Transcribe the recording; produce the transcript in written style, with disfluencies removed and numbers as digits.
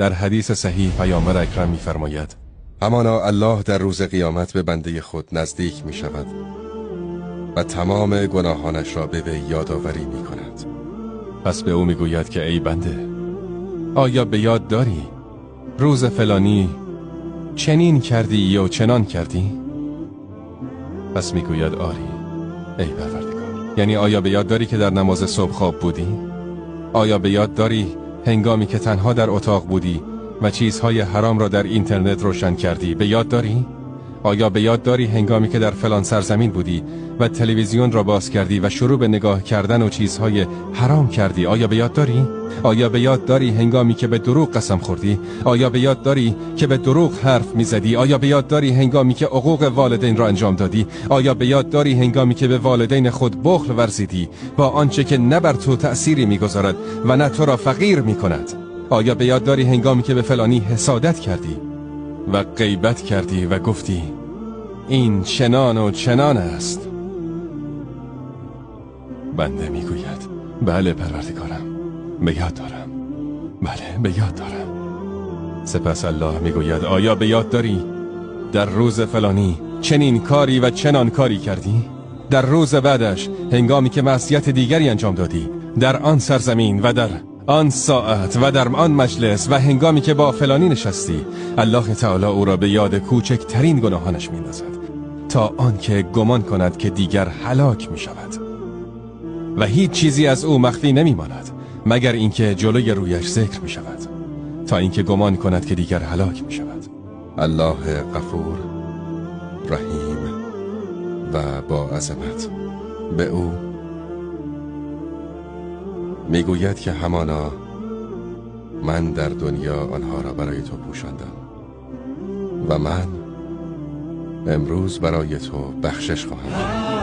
در حدیث صحیح پیامبر اکرم می‌فرماید همانا الله در روز قیامت به بنده خود نزدیک می شود و تمام گناهانش را به وی یادآوری می کند. پس به او میگوید که ای بنده، آیا به یاد داری روز فلانی چنین کردی یا چنان کردی؟ پس میگوید آری ای پروردگار. یعنی آیا به یاد داری که در نماز صبح خواب بودی؟ آیا به یاد داری هنگامی که تنها در اتاق بودی و چیزهای حرام را در اینترنت روشن کردی؟ به یاد داری؟ آیا به یاد داری هنگامی که در فلان سرزمین بودی و تلویزیون را باز کردی و شروع به نگاه کردن و چیزهای حرام کردی؟ آیا به یاد داری؟ آیا به یاد داری هنگامی که به دروغ قسم خوردی؟ آیا به یاد داری که به دروغ حرف میزدی؟ آیا به یاد داری هنگامی که حقوق والدین را انجام دادی؟ آیا به یاد داری هنگامی که به والدین خود بخل ورزیدی با آنچه که نه بر تو تأثیری میگذارد و نه تو را فقیر میکند؟ آیا به یاد داری هنگامی که به فلانی حسادت کردی و غیبت کردی و گفتی این چنان و چنان است؟ بنده میگوید بله پروردگارم، به یاد دارم، بله به یاد دارم. سپس الله میگوید آیا به یاد داری در روز فلانی چنین کاری و چنان کاری کردی؟ در روز بعدش هنگامی که معصیت دیگری انجام دادی در آن سرزمین و در آن ساعت و در آن مجلس و هنگامی که با فلانی نشستی، الله تعالی او را به یاد کوچکترین گناهانش می‌اندازد تا آنکه گمان کند که دیگر هلاک می‌شود و هیچ چیزی از او مخفی نمی‌ماند مگر اینکه جلوی رویش ذکر می‌شود تا اینکه گمان کند که دیگر هلاک می‌شود. الله غفور، رحیم و با عظمت. به او میگوید که همانا من در دنیا آنها را برای تو پوشاندم و من امروز برای تو بخشش خواهم.